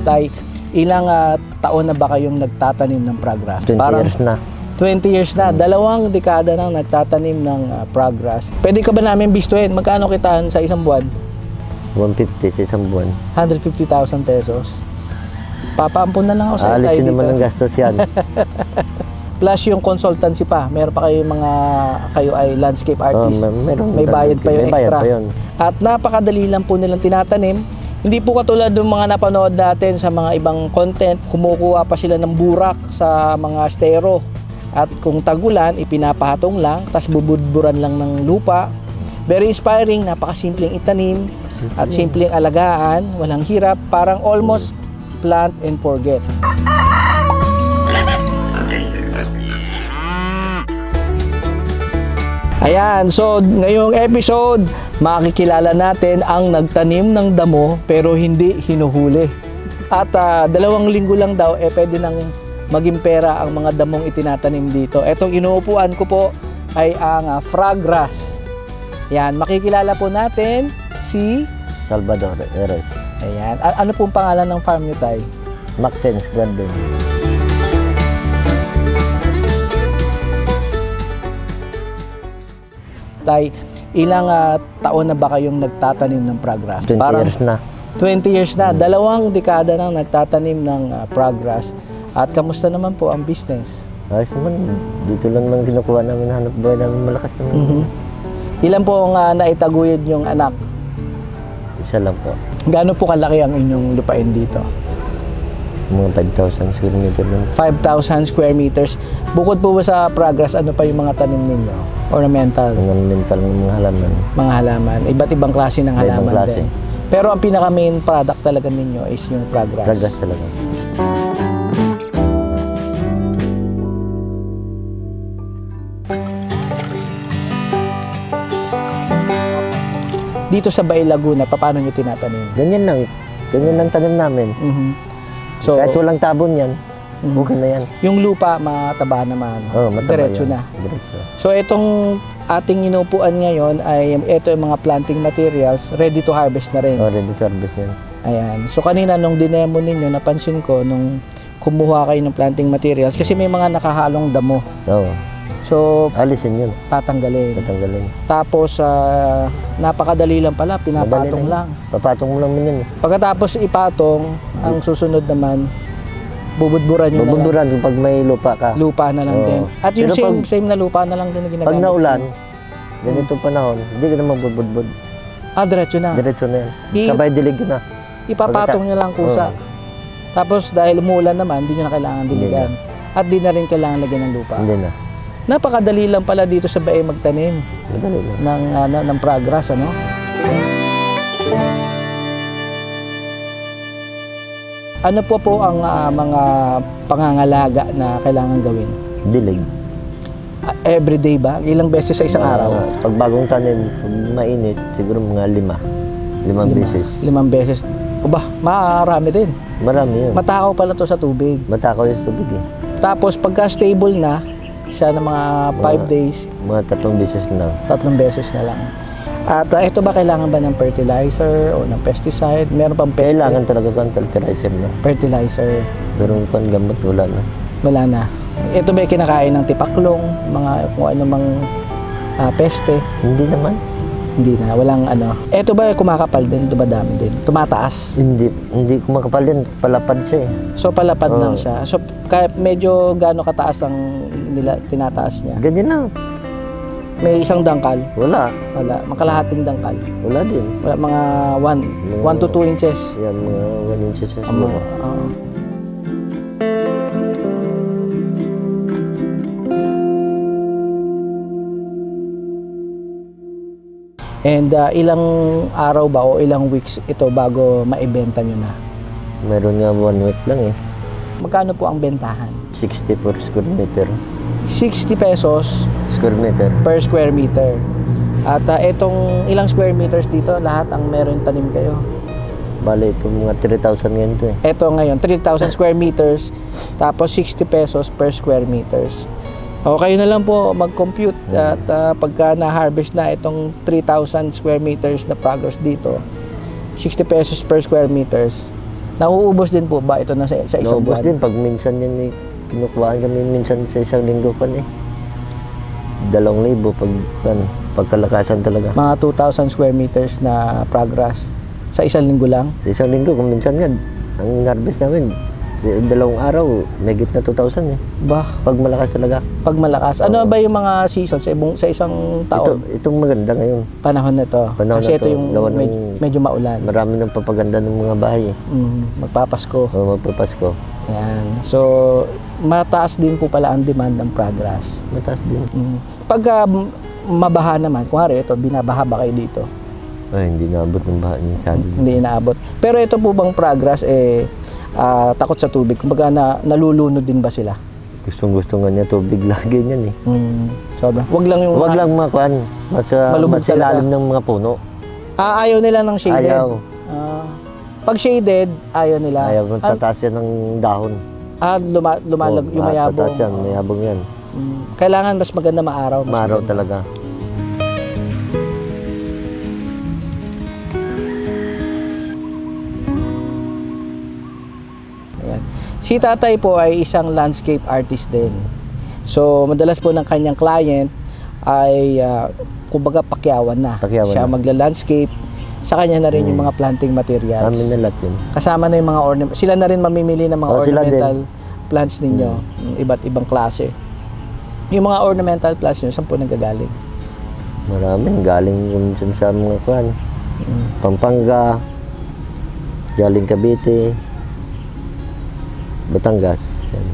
Tay, ilang taon na ba kayong nagtatanim ng Pragrass? 20 years na. 20 years na. Dalawang dekada nang nagtatanim ng Pragrass. Pwede ka ba namin bistuhin? Magkano kitaan sa isang buwan? 150 sa isang buwan. 150,000 pesos. Papaampun na lang ako sa Alisin naman ng gastos yan. Plus yung consultancy pa. Meron pa kayo kayo ay landscape artist. May bayad pa yung extra. At napakadali lang po nilang tinatanim. Hindi po katulad ng mga napanood natin sa mga ibang content. Kumukuha pa sila ng burak sa mga estero. At kung tagulan, ipinapahatong lang. Tapos bubudburan lang ng lupa. Very inspiring. Napakasimpleng itanim. At simpleng alagaan. Walang hirap. Parang almost plant and forget. Ayan, so ngayong episode, makikilala natin ang nagtanim ng damo pero hindi hinuhuli. At 2 linggo lang daw, pwede nang maging pera ang mga damong itinatanim dito. Etong inuupuan ko po ay ang Pragrass. Ayan, makikilala po natin si Salvador Eres. Ayan, ano pong pangalan ng farm nyo, Tay? Mactens Garden. Tay, ilang taon na ba kayong nagtatanim ng Pragrass? 20 years na. 20 years na. 2 dekada nang nagtatanim ng Pragrass. At kamusta naman po ang business? Ayos naman. Dito lang naman kinukuha namin, hanap buhay namin, malakas naman. Ilan po ang naitaguyod yung anak? Isa lang po. Gaano po kalaki ang inyong lupain dito? Mga 5,000 square meter lang. 5,000 square meters. Bukod po ba sa Pragrass, ano pa yung mga tanim ninyo? Ornamental? Ornamental ng mga halaman. Mga halaman. Iba't ibang klase ng halaman ibang klase. din. Pero ang pinaka main product talaga ninyo is yung Pragrass. Pragrass talaga. Dito sa Bay Laguna, paano nyo tinatanim? Ganyan lang tanim namin. So, kahit walang tabon yan, okay na yan. Yung lupa, mataba naman. Mataba Diretso yan. na. Diretso. So, itong ating inuupuan ngayon ay ito yung mga planting materials, ready to harvest na rin. Ready to harvest yan. Ayan. So, kanina nung dinemo ninyo, napansin ko nung kumuha kayo ng planting materials kasi may mga nakahalong damo. So, alisin yun. Tatanggalin. Tapos, napakadali lang pala, pinapatong lang. Papatong mo lang yun. Pagkatapos ipatong, ang susunod naman, bubudburan nyo bubudburan na lang. Pag may lupa ka. Lupa na lang din. At yung same na lupa na lang din na ginagamit. Pag naulan, ganito panahon, hindi ka naman budbud. Diretso na. Diretso na yan. Sabay dilig na. Ipapatong nyo lang kusa. Tapos dahil umuulan naman, hindi nyo na kailangan diligan. At di na rin kailangan lagyan ng lupa. Hindi na. Napakadali lang pala dito sa Bay magtanim. Madali lang. Ng Pragrass, ano? Ano po ang mga pangangalaga na kailangan gawin? Dilig. Everyday ba? Ilang beses sa isang araw? Pag bagong tanim, pag mainit, siguro mga 5 beses. 5 beses. O ba, marami din. Marami yun. Matakaw pala to sa tubig. Matakaw yung tubig eh. Tapos pagka stable na, siya ng mga 5 days. Mga 3 beses na lang. 3 beses na lang. At ito ba kailangan ba ng fertilizer o ng pesticide? Meron pang pesticide? Kailangan talaga kang fertilizer na. Fertilizer. Pero kung gamot, wala na. Wala na. Ito ba kinakain ng tipaklong? Kung ano mang peste? Hindi naman. Hindi na. Walang ano. Ito ba kumakapal din? Dumadami din? Tumataas? Hindi kumakapal din. Palapad siya eh. So palapad lang siya. So kahit medyo gaano kataas ang tinataas niya? Ganyan lang. May isang dangkal? Wala. Makalahating dangkal? Wala din. Wala, mga 1 to 2 inches? Yan, mga 1 inches. And ilang araw ba o ilang weeks ito bago maibenta nyo na? Meron nga 1 week lang eh. Magkano po ang bentahan? 60 per square meter. 60 pesos square meter per square meter. At itong ilang square meters dito, lahat ang meron tanim kayo? Bale, ito mga 3,000 ngayon to eh. Ito ngayon, 3,000 square meters, tapos 60 pesos per square meters. O kayo na lang po mag-compute at pagka na-harvest na itong 3,000 square meters na Pragrass dito, 60 pesos per square meters. Nauubos din po ba ito na sa isang Naubos buwan? din pag minsan yan eh, kinukuhaan kami minsan sa isang linggo kan eh. 2,000 pagkalakasan talaga. Mga 2,000 square meters na progress sa isang linggo lang. Sa isang linggo kung minsan yan, ang harvest namin, 2 araw, may gitna 2,000 eh. Bah, Pag malakas talaga. pag malakas. Ano ba yung mga season sa isang taon? Itong maganda ngayon. Panahon na to. Panahon Kasi na ito to, yung gawa ng- medyo maulan. Marami ng papaganda ng mga bahay eh. Magpapasko. O magpapasko. Yan. So, mataas din po pala ang demand ng progress. Mataas din. Pagka mabaha naman, kunwari ito, binabaha ba kayo dito? Ay, hindi naabot ng bahay niya masyado. Hindi inaabot. Pero ito po bang progress, takot sa tubig? Kumbaga nalulunod din ba sila? Gustong-gusto nga niya tubig lagi niyan eh. Sobra. Wag lang yung... Huwag lang mga kuhan. Malubog Sa talaga. ilalim ng mga puno. Ayaw nila ng shaded? Ayaw. Pag shaded, ayaw nila? Ayaw. Tataas yan ng dahon. Lumalag, yung mayabong. Tataas yan. Mayabong yan. Kailangan mas maganda maaraw. Mas Maaraw maganda. talaga. Ayan. Si tatay po ay isang landscape artist din. So, madalas po ng kanyang client ay, kumbaga, pakyawan na. Pakyawan Siya na. magla-landscape. Sa kanya na rin yung mga planting materials. Amin na lahat yun. Kasama na yung mga ornament. Sila na rin mamimili ng mga Sila ornamental plants ninyo. Yung iba't ibang klase. Yung mga ornamental plants nyo, saan po nagagaling? Maraming galing minsan sa mga kuhan. Pampanga, galing Cavite, Batangas, yan.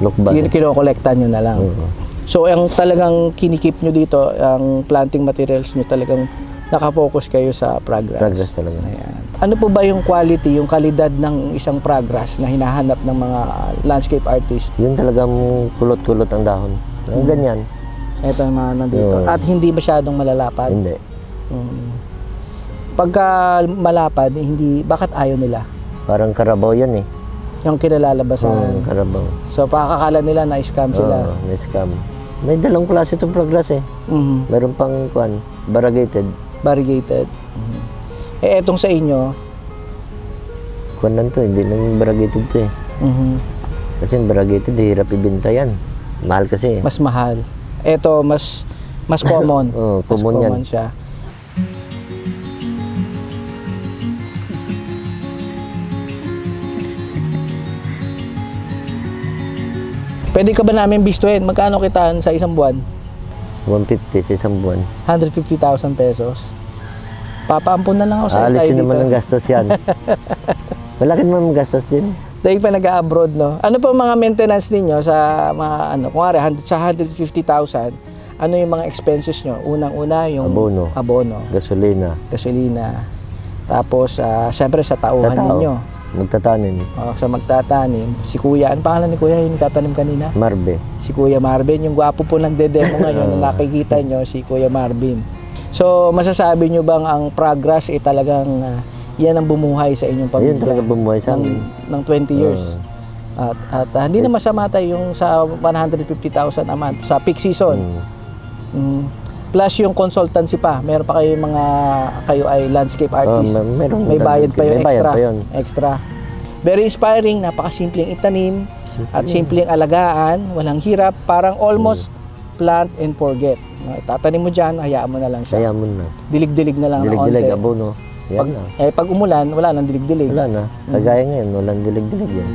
Lokban. Kinokolekta nyo na lang. Oo. So, ang talagang kinikip nyo dito, ang planting materials nyo talagang nakafocus kayo sa progress. Progress talaga. Ayan. Ano po ba yung quality, yung kalidad ng isang progress na hinahanap ng mga landscape artist? Yun talagang kulot-kulot ang dahon. Ang ganyan. Ito yung mga nandito. Oo. At hindi masyadong malalapad. Hindi. Pagka malapad, hindi, bakit ayaw nila? Parang karabaw yan eh. Yung kinalalabasan. Karabaw. So, pakakala nila na scam sila. Oo, may scam. May dalawang klase itong progress eh. Meron pang kuhan, variegated. Variegated. Etong sa inyo, Kuhan lang to, hindi lang variegated to eh. Kasi yung variegated, hirap ibenta yan. Mahal kasi eh. mas mahal. Ito, mas common. Oo, Mas common yan. siya. Pwede ka ba namin bistuhin? Magkano kitaan sa isang buwan? 150 sa isang buwan. 150,000 pesos. Papaampun na lang ako sa tayo Aalisin dito. naman ng gastos yan. Malaki naman ang gastos din. Dahil pa nag-abroad, no? Ano pa mga maintenance ninyo sa mga, kunwari, sa 150,000, ano yung mga expenses nyo? Unang-una, yung abono, Gasolina. gasolina. Tapos, siyempre sa tauhan Sa tao. ninyo. Magtatanim. Sa magtatanim. Si Kuya, ano pangalan ni Kuya yung nagtatanim kanina? Marbe. Si Kuya Marvin. Yung gwapo po nagde-demo ngayon na nakikita nyo, si Kuya Marvin. So, masasabi nyo bang ang progress ay talagang yan ang bumuhay sa inyong pamilya? Yan talaga bumuhay sa amin. Ng 20 years. At hindi na masama tayo yung sa 150,000 a month sa peak season. Plus yung consultancy pa. Meron pa kayo kayo ay landscape artist. May bayad pa yung extra. Very inspiring, napakasimpleng itanim at simpleng alagaan, walang hirap, parang almost plant and forget. Itatanim mo dyan, hayaan mo na lang siya. Hayaan mo na. Dilig-dilig na lang ng onte. Dilig-dilig, abono. Yan na. Pag umulan, wala nang dilig-dilig. Wala na. Kagaya ngayon, walang dilig-dilig yan.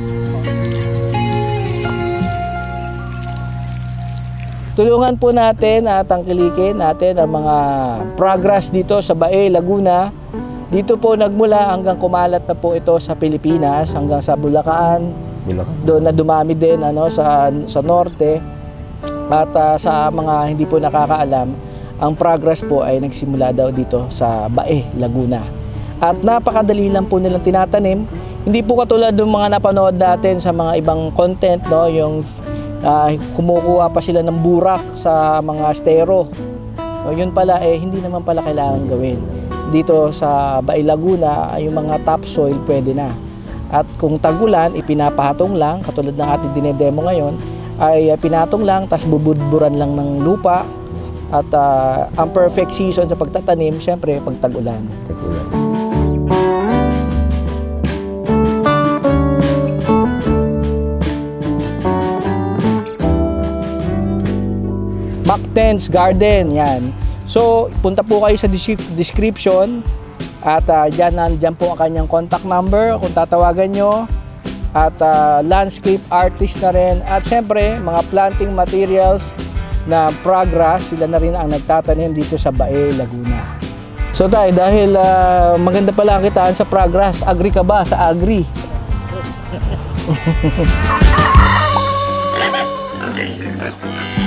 Tulungan po natin at tangkilikin natin ang mga progress dito sa Bae, Laguna. Dito po nagmula hanggang kumalat na po ito sa Pilipinas, hanggang sa Bulacan. Doon na dumami din sa norte. At sa mga hindi po nakakaalam, ang progress po ay nagsimula daw dito sa Bae, Laguna. At napakadali lang po nilang tinatanim. Hindi po katulad ng mga napanood natin sa mga ibang content, no? Yung kumukuha pa sila ng burak sa mga stero. O, yun pala, hindi naman pala kailangan gawin. Dito sa Bae, Laguna, yung mga topsoil pwede na. At kung tagulan, ipinapahatong lang, katulad ng ating dinedemo ngayon, ay pinatong lang, tas bubudburan lang ng lupa. At ang perfect season sa pagtatanim, syempre, pag tag-ulan. Tag-ulan. maintenance, garden, yan. So, punta po kayo sa description at dyan po ang kanyang contact number kung tatawagan nyo. At landscape artist na rin. At syempre, mga planting materials na Progress, sila na rin ang nagtatanim dito sa Bae, Laguna. So tayo, dahil maganda pala ang kitaan sa Progress, agree ka ba sa agri? Okay.